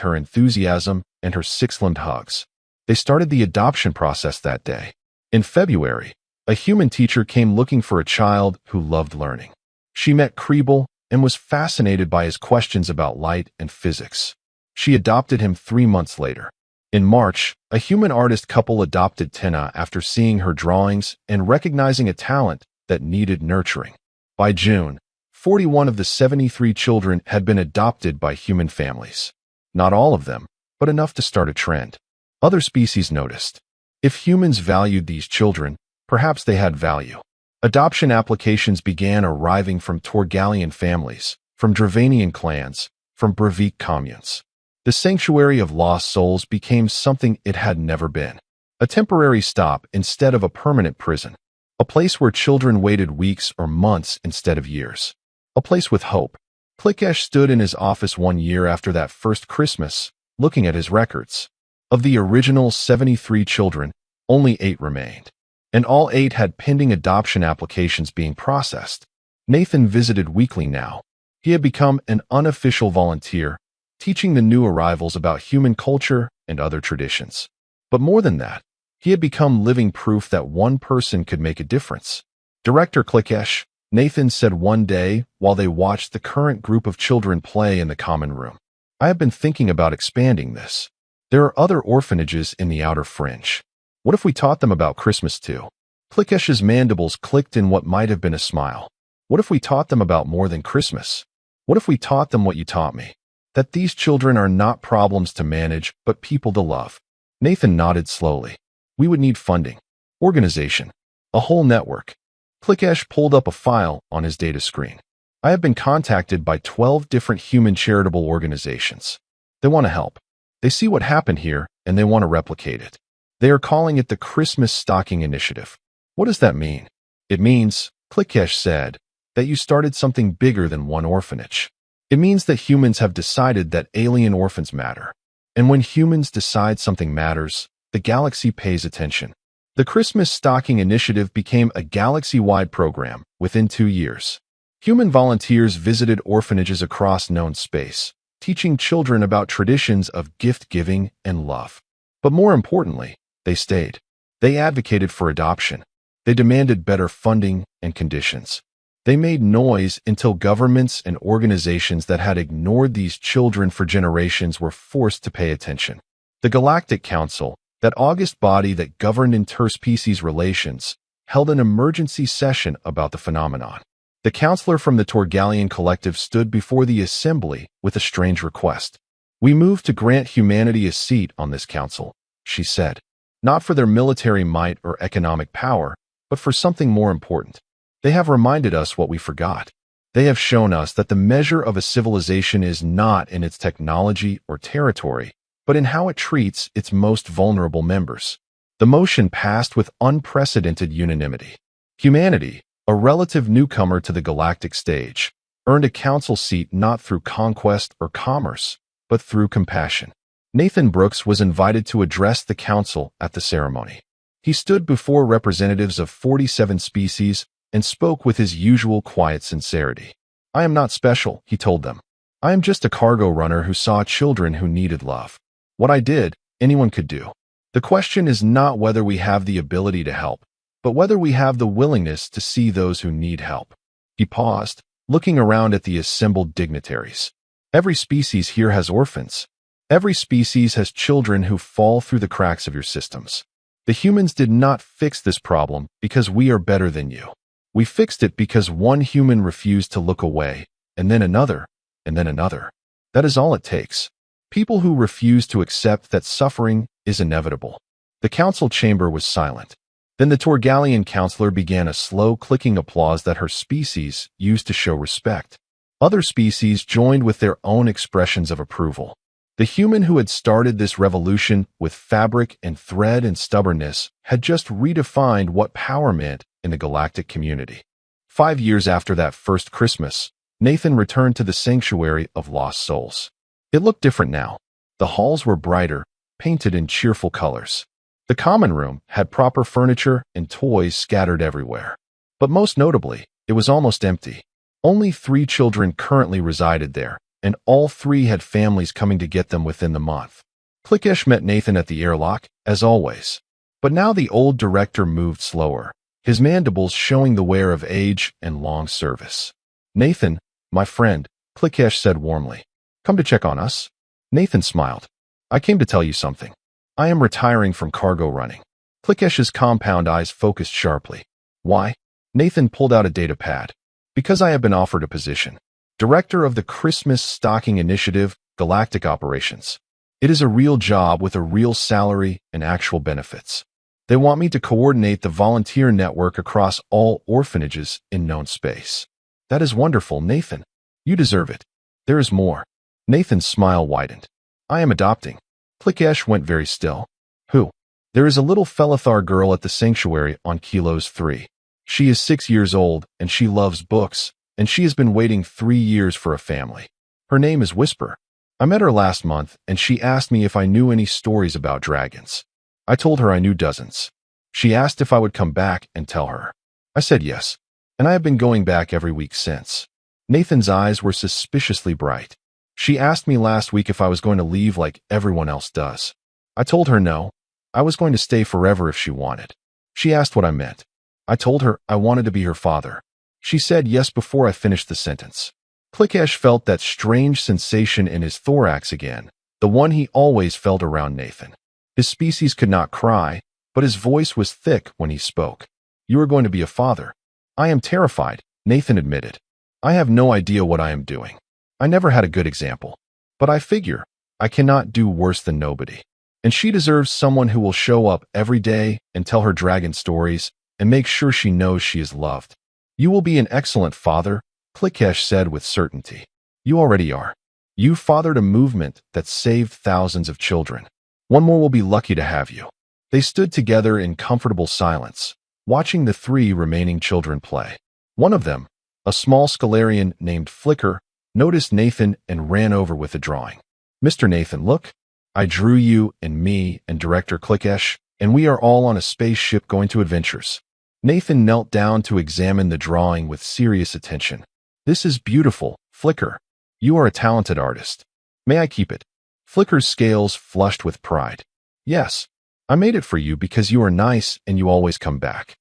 her enthusiasm and her six-limbed hugs. They started the adoption process that day. In February, a human teacher came looking for a child who loved learning. She met Kriebel and was fascinated by his questions about light and physics. She adopted him 3 months later. In March, a human artist couple adopted Tina after seeing her drawings and recognizing a talent that needed nurturing. By June, 41 of the 73 children had been adopted by human families. Not all of them, but enough to start a trend. Other species noticed. If humans valued these children, perhaps they had value. Adoption applications began arriving from Torgalian families, from Dravanian clans, from Breivik communes. The sanctuary of lost souls became something it had never been. A temporary stop instead of a permanent prison. A place where children waited weeks or months instead of years. A place with hope. ClickS stood in his office 1 year after that first Christmas, looking at his records. Of the original 73 children, only 8 remained. And all 8 had pending adoption applications being processed. Nathan visited weekly now. He had become an unofficial volunteer, teaching the new arrivals about human culture and other traditions. But more than that, he had become living proof that one person could make a difference. Director ClickS, Nathan said one day while they watched the current group of children play in the common room. I have been thinking about expanding this. There are other orphanages in the outer fringe. What if we taught them about Christmas too? ClickS's mandibles clicked in what might have been a smile. What if we taught them about more than Christmas? What if we taught them what you taught me? That these children are not problems to manage, but people to love. Nathan nodded slowly. We would need funding, organization, a whole network. ClickS pulled up a file on his data screen. I have been contacted by 12 different human charitable organizations. They want to help. They see what happened here, and they want to replicate it. They are calling it the Christmas Stocking Initiative. What does that mean? It means, ClickS said, that you started something bigger than one orphanage. It means that humans have decided that alien orphans matter. And when humans decide something matters, the galaxy pays attention. The Christmas Stocking Initiative became a galaxy-wide program within 2 years. Human volunteers visited orphanages across known space, teaching children about traditions of gift-giving and love. But more importantly, they stayed. They advocated for adoption. They demanded better funding and conditions. They made noise until governments and organizations that had ignored these children for generations were forced to pay attention. The Galactic Council, that august body that governed interspecies relations, held an emergency session about the phenomenon. The counselor from the Torgalian Collective stood before the assembly with a strange request. We move to grant humanity a seat on this council, she said. Not for their military might or economic power, but for something more important. They have reminded us what we forgot. They have shown us that the measure of a civilization is not in its technology or territory, but in how it treats its most vulnerable members. The motion passed with unprecedented unanimity. Humanity, a relative newcomer to the galactic stage, earned a council seat not through conquest or commerce, but through compassion. Nathan Brooks was invited to address the council at the ceremony. He stood before representatives of 47 species and spoke with his usual quiet sincerity. I am not special, he told them. I am just a cargo runner who saw children who needed love. What I did, anyone could do. The question is not whether we have the ability to help, but whether we have the willingness to see those who need help. He paused, looking around at the assembled dignitaries. Every species here has orphans. Every species has children who fall through the cracks of your systems. The humans did not fix this problem because we are better than you. We fixed it because one human refused to look away, and then another, and then another. That is all it takes. People who refuse to accept that suffering is inevitable. The council chamber was silent. Then the Torgalian counselor began a slow clicking applause that her species used to show respect. Other species joined with their own expressions of approval. The human who had started this revolution with fabric and thread and stubbornness had just redefined what power meant in the galactic community. 5 years after that first Christmas, Nathan returned to the sanctuary of lost souls. It looked different now. The halls were brighter, painted in cheerful colors. The common room had proper furniture and toys scattered everywhere. But most notably, it was almost empty. Only 3 children currently resided there, and all 3 had families coming to get them within the month. Klikesh met Nathan at the airlock, as always. But now the old director moved slower, his mandibles showing the wear of age and long service. "Nathan, my friend," Klikesh said warmly. "Come to check on us?" Nathan smiled. "I came to tell you something. I am retiring from cargo running." Klikesh's compound eyes focused sharply. "Why?" Nathan pulled out a data pad. "Because I have been offered a position. Director of the Christmas Stocking Initiative, Galactic Operations. It is a real job with a real salary and actual benefits. They want me to coordinate the volunteer network across all orphanages in known space." "That is wonderful, Nathan. You deserve it. There is more." Nathan's smile widened. "I am adopting." Klikesh went very still. "Who?" "There is a little Felithar girl at the sanctuary on Kilos 3. She is 6 years old, and she loves books, and she has been waiting 3 years for a family. Her name is Whisper. I met her last month, and she asked me if I knew any stories about dragons. I told her I knew dozens. She asked if I would come back and tell her. I said yes, and I have been going back every week since." Nathan's eyes were suspiciously bright. "She asked me last week if I was going to leave like everyone else does. I told her no. I was going to stay forever if she wanted. She asked what I meant. I told her I wanted to be her father. She said yes before I finished the sentence." Klikesh felt that strange sensation in his thorax again, the one he always felt around Nathan. His species could not cry, but his voice was thick when he spoke. "You are going to be a father." "I am terrified," Nathan admitted. "I have no idea what I am doing. I never had a good example. But I figure I cannot do worse than nobody. And she deserves someone who will show up every day and tell her dragon stories and make sure she knows she is loved." "You will be an excellent father," Klikesh said with certainty. "You already are. You fathered a movement that saved thousands of children. One more will be lucky to have you." They stood together in comfortable silence, watching the 3 remaining children play. One of them, a small Scalarian named Flicker, noticed Nathan and ran over with a drawing. "Mr. Nathan, look. I drew you and me and Director Klikesh, and we are all on a spaceship going to adventures." Nathan knelt down to examine the drawing with serious attention. "This is beautiful, Flicker. You are a talented artist. May I keep it?" Flicker's scales flushed with pride. "Yes. I made it for you because you are nice and you always come back."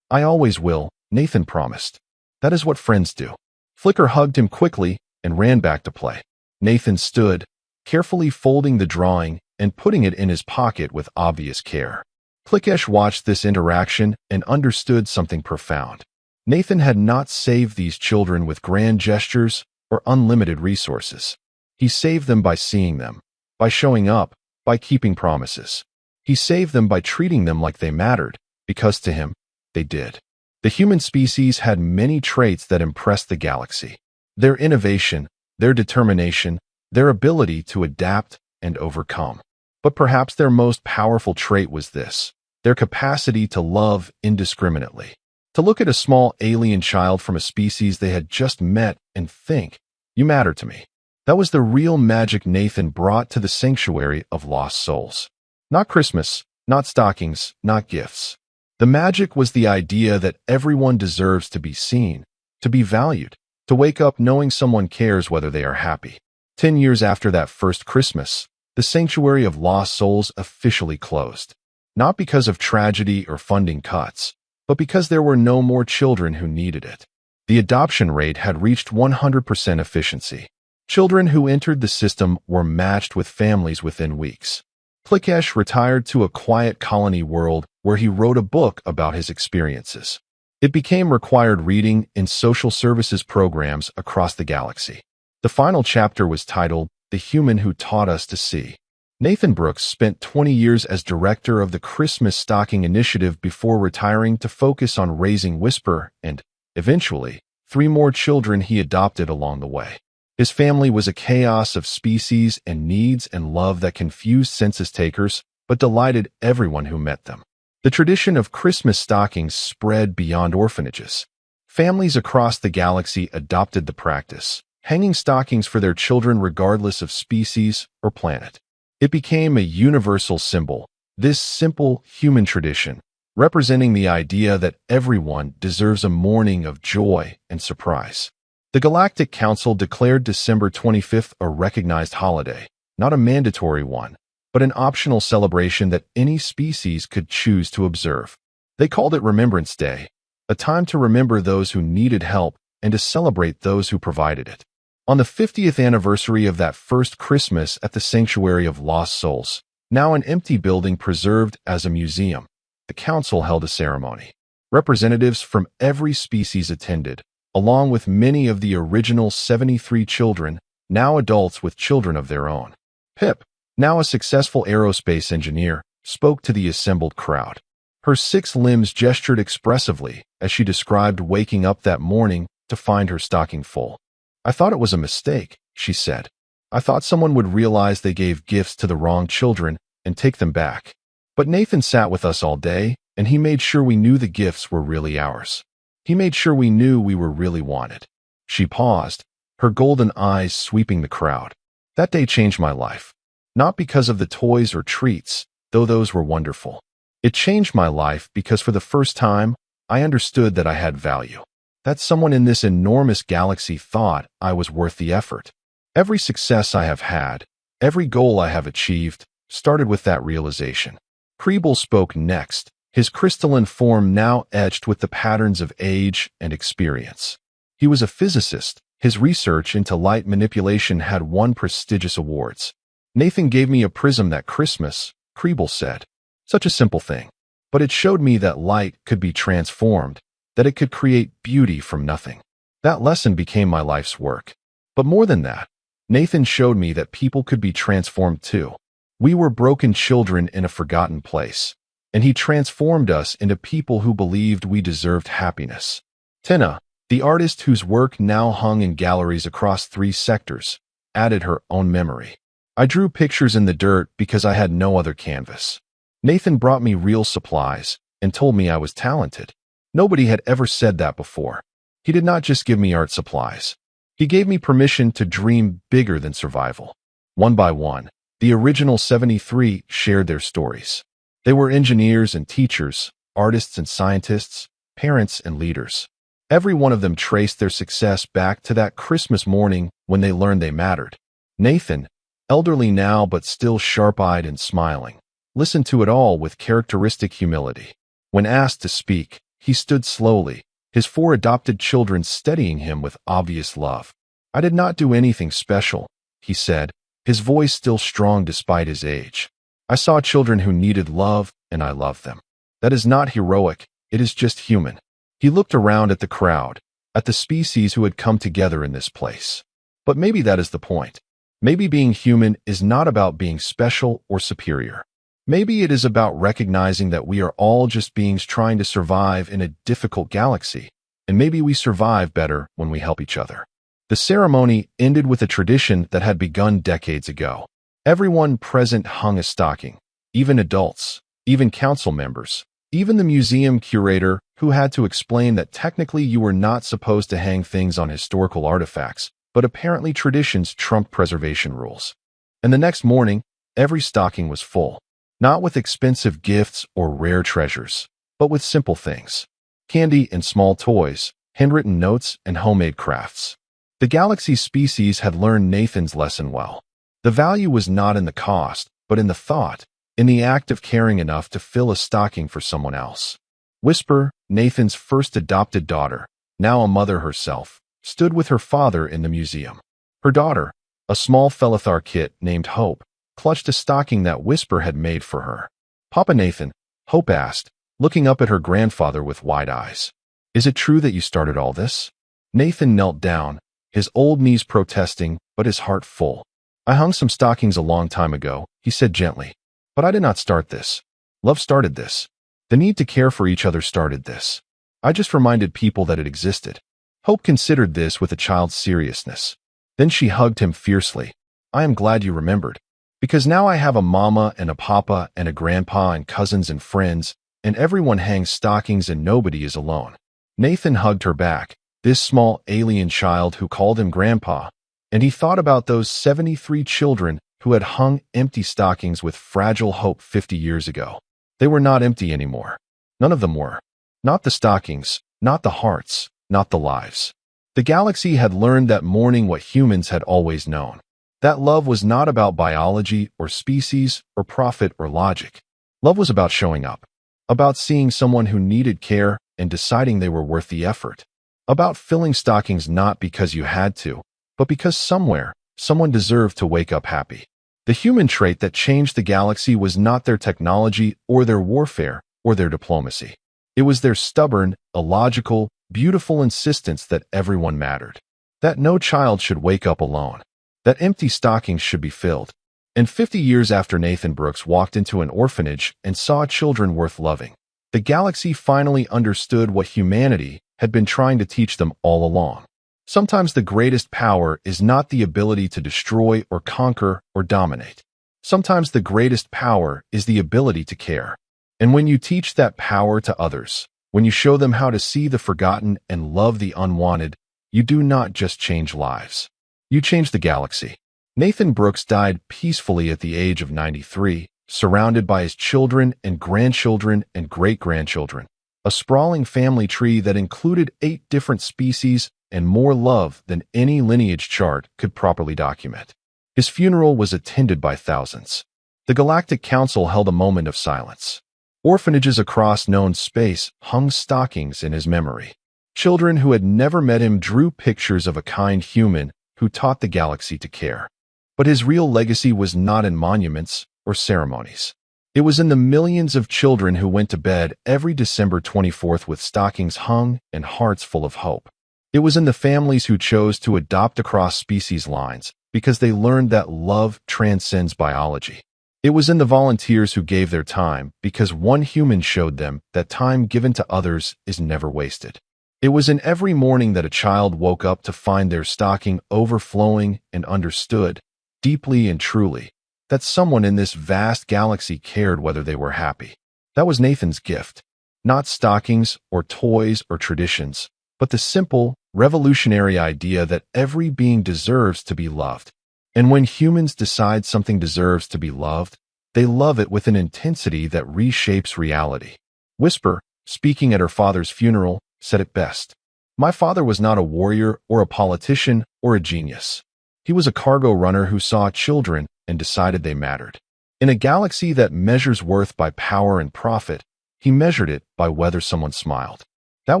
"I always will," Nathan promised. "That is what friends do." Flicker hugged him quickly and ran back to play. Nathan stood, carefully folding the drawing and putting it in his pocket with obvious care. Klikesh watched this interaction and understood something profound. Nathan had not saved these children with grand gestures or unlimited resources. He saved them by seeing them, by showing up, by keeping promises. He saved them by treating them like they mattered, because to him, they did. The human species had many traits that impressed the galaxy. Their innovation, their determination, their ability to adapt and overcome. But perhaps their most powerful trait was this: their capacity to love indiscriminately. To look at a small alien child from a species they had just met and think, "You matter to me." That was the real magic Nathan brought to the sanctuary of lost souls. Not Christmas, not stockings, not gifts. The magic was the idea that everyone deserves to be seen, to be valued, to wake up knowing someone cares whether they are happy. 10 years after that first Christmas, the sanctuary of lost souls officially closed. Not because of tragedy or funding cuts, but because there were no more children who needed it. The adoption rate had reached 100% efficiency. Children who entered the system were matched with families within weeks. Klikesh retired to a quiet colony world where he wrote a book about his experiences. It became required reading in social services programs across the galaxy. The final chapter was titled "The Human Who Taught Us to See." Nathan Brooks spent 20 years as director of the Christmas Stocking Initiative before retiring to focus on raising Whisper and, eventually, 3 more children he adopted along the way. His family was a chaos of species and needs and love that confused census takers, but delighted everyone who met them. The tradition of Christmas stockings spread beyond orphanages. Families across the galaxy adopted the practice, hanging stockings for their children regardless of species or planet. It became a universal symbol, this simple human tradition, representing the idea that everyone deserves a morning of joy and surprise. The Galactic Council declared December 25th a recognized holiday, not a mandatory one, but an optional celebration that any species could choose to observe. They called it Remembrance Day, a time to remember those who needed help and to celebrate those who provided it. On the 50th anniversary of that first Christmas at the Sanctuary of Lost Souls, now an empty building preserved as a museum, the council held a ceremony. Representatives from every species attended, along with many of the original 73 children, now adults with children of their own. Pip, now a successful aerospace engineer, spoke to the assembled crowd. Her 6 limbs gestured expressively as she described waking up that morning to find her stocking full. "I thought it was a mistake," she said. "I thought someone would realize they gave gifts to the wrong children and take them back. But Nathan sat with us all day, and he made sure we knew the gifts were really ours. He made sure we knew we were really wanted." She paused, her golden eyes sweeping the crowd. "That day changed my life. Not because of the toys or treats, though those were wonderful. It changed my life because for the first time, I understood that I had value. That someone in this enormous galaxy thought I was worth the effort. Every success I have had, every goal I have achieved, started with that realization." Kriebel spoke next, his crystalline form now etched with the patterns of age and experience. He was a physicist. His research into light manipulation had won prestigious awards. "Nathan gave me a prism that Christmas," Kriebel said. "Such a simple thing. But it showed me that light could be transformed, that it could create beauty from nothing. That lesson became my life's work. But more than that, Nathan showed me that people could be transformed too. We were broken children in a forgotten place, and he transformed us into people who believed we deserved happiness." Tina, the artist whose work now hung in galleries across 3 sectors, added her own memory. "I drew pictures in the dirt because I had no other canvas. Nathan brought me real supplies and told me I was talented. Nobody had ever said that before. He did not just give me art supplies. He gave me permission to dream bigger than survival." One by one, the original 73 shared their stories. They were engineers and teachers, artists and scientists, parents and leaders. Every one of them traced their success back to that Christmas morning when they learned they mattered. Nathan, elderly now but still sharp-eyed and smiling, listened to it all with characteristic humility. When asked to speak, he stood slowly, his 4 adopted children steadying him with obvious love. "I did not do anything special," he said, his voice still strong despite his age. "I saw children who needed love, and I loved them. That is not heroic, it is just human." He looked around at the crowd, at the species who had come together in this place. But maybe that is the point. Maybe being human is not about being special or superior. Maybe it is about recognizing that we are all just beings trying to survive in a difficult galaxy, and maybe we survive better when we help each other. The ceremony ended with a tradition that had begun decades ago. Everyone present hung a stocking, even adults, even council members, even the museum curator who had to explain that technically you were not supposed to hang things on historical artifacts, but apparently traditions trumped preservation rules. And the next morning, every stocking was full. Not with expensive gifts or rare treasures, but with simple things. Candy and small toys, handwritten notes and homemade crafts. The galaxy species had learned Nathan's lesson well. The value was not in the cost, but in the thought, in the act of caring enough to fill a stocking for someone else. Whisper, Nathan's first adopted daughter, now a mother herself, stood with her father in the museum. Her daughter, a small Felithar kit named Hope, clutched a stocking that Whisper had made for her. "Papa Nathan," Hope asked, looking up at her grandfather with wide eyes. "Is it true that you started all this?" Nathan knelt down, his old knees protesting, but his heart full. "I hung some stockings a long time ago," he said gently. "But I did not start this. Love started this. The need to care for each other started this. I just reminded people that it existed." Hope considered this with a child's seriousness. Then she hugged him fiercely. "I am glad you remembered. Because now I have a mama and a papa and a grandpa and cousins and friends, and everyone hangs stockings and nobody is alone." Nathan hugged her back, this small alien child who called him Grandpa, and he thought about those 73 children who had hung empty stockings with fragile hope 50 years ago. They were not empty anymore. None of them were. Not the stockings, not the hearts, not the lives. The galaxy had learned that morning what humans had always known. That love was not about biology or species or profit or logic. Love was about showing up, about seeing someone who needed care and deciding they were worth the effort, about filling stockings not because you had to, but because somewhere, someone deserved to wake up happy. The human trait that changed the galaxy was not their technology or their warfare or their diplomacy. It was their stubborn, illogical, beautiful insistence that everyone mattered, that no child should wake up alone, that empty stockings should be filled. And 50 years after Nathan Brooks walked into an orphanage and saw children worth loving, the galaxy finally understood what humanity had been trying to teach them all along. Sometimes the greatest power is not the ability to destroy or conquer or dominate. Sometimes the greatest power is the ability to care. And when you teach that power to others, when you show them how to see the forgotten and love the unwanted, you do not just change lives. You change the galaxy. Nathan Brooks died peacefully at the age of 93, surrounded by his children and grandchildren and great-grandchildren, a sprawling family tree that included 8 different species and more love than any lineage chart could properly document. His funeral was attended by thousands. The Galactic Council held a moment of silence. Orphanages across known space hung stockings in his memory. Children who had never met him drew pictures of a kind human who taught the galaxy to care. But his real legacy was not in monuments or ceremonies. It was in the millions of children who went to bed every December 24th with stockings hung and hearts full of hope. It was in the families who chose to adopt across species lines because they learned that love transcends biology. It was in the volunteers who gave their time because one human showed them that time given to others is never wasted. It was in every morning that a child woke up to find their stocking overflowing and understood, deeply and truly, that someone in this vast galaxy cared whether they were happy. That was Nathan's gift. Not stockings or toys or traditions, but the simple, revolutionary idea that every being deserves to be loved. And when humans decide something deserves to be loved, they love it with an intensity that reshapes reality. Whisper, speaking at her father's funeral, said it best. My father was not a warrior or a politician or a genius. He was a cargo runner who saw children and decided they mattered. In a galaxy that measures worth by power and profit, he measured it by whether someone smiled. That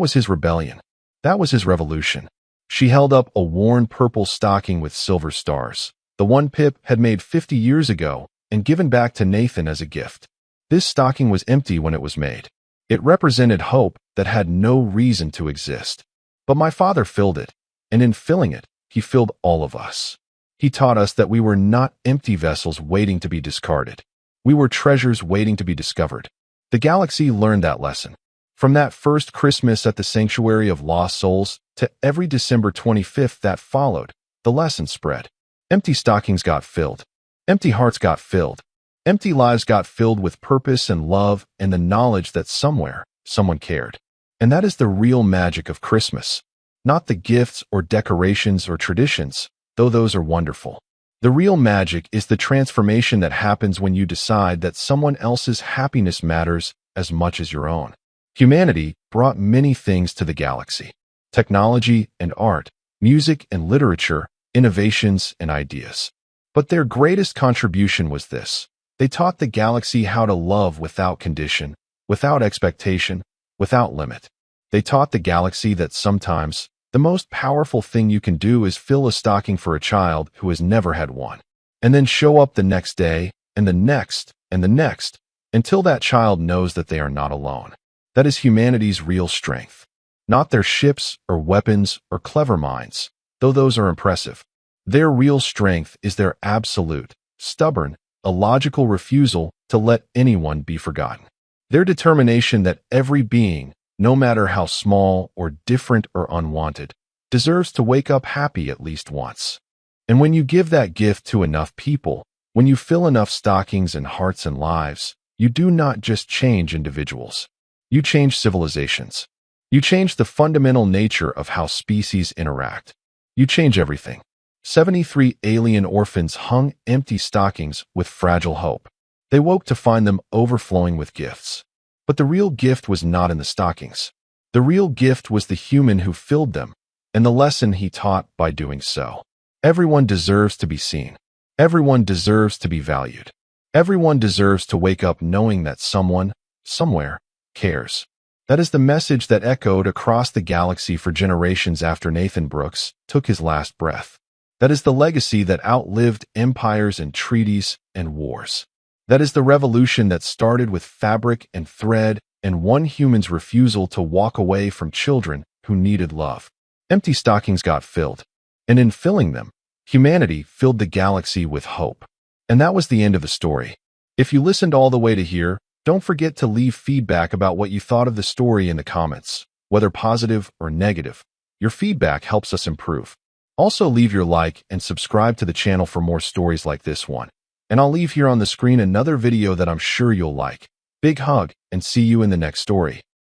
was his rebellion. That was his revolution. She held up a worn purple stocking with silver stars, the one Pip had made 50 years ago and given back to Nathan as a gift. This stocking was empty when it was made. It represented hope that had no reason to exist. But my father filled it, and in filling it, he filled all of us. He taught us that we were not empty vessels waiting to be discarded. We were treasures waiting to be discovered. The galaxy learned that lesson. From that first Christmas at the Sanctuary of Lost Souls to every December 25th that followed, the lesson spread. Empty stockings got filled. Empty hearts got filled. Empty lives got filled with purpose and love and the knowledge that somewhere, someone cared. And that is the real magic of Christmas. Not the gifts or decorations or traditions, though those are wonderful. The real magic is the transformation that happens when you decide that someone else's happiness matters as much as your own. Humanity brought many things to the galaxy: technology and art, music and literature, innovations and ideas. But their greatest contribution was this: they taught the galaxy how to love without condition, without expectation, without limit. They taught the galaxy that sometimes the most powerful thing you can do is fill a stocking for a child who has never had one, and then show up the next day and the next and the next until that child knows that they are not alone. That is humanity's real strength. Not their ships or weapons or clever minds, though those are impressive. Their real strength is their absolute, stubborn, illogical refusal to let anyone be forgotten. Their determination that every being, no matter how small or different or unwanted, deserves to wake up happy at least once. And when you give that gift to enough people, when you fill enough stockings and hearts and lives, you do not just change individuals. You change civilizations. You change the fundamental nature of how species interact. You change everything. 73 alien orphans hung empty stockings with fragile hope. They woke to find them overflowing with gifts. But the real gift was not in the stockings. The real gift was the human who filled them, and the lesson he taught by doing so. Everyone deserves to be seen. Everyone deserves to be valued. Everyone deserves to wake up knowing that someone, somewhere, cares. That is the message that echoed across the galaxy for generations after Nathan Brooks took his last breath. That is the legacy that outlived empires and treaties and wars. That is the revolution that started with fabric and thread and one human's refusal to walk away from children who needed love. Empty stockings got filled, and in filling them, humanity filled the galaxy with hope. And that was the end of the story. If you listened all the way to here, don't forget to leave feedback about what you thought of the story in the comments, whether positive or negative. Your feedback helps us improve. Also leave your like and subscribe to the channel for more stories like this one. And I'll leave here on the screen another video that I'm sure you'll like. Big hug, and see you in the next story.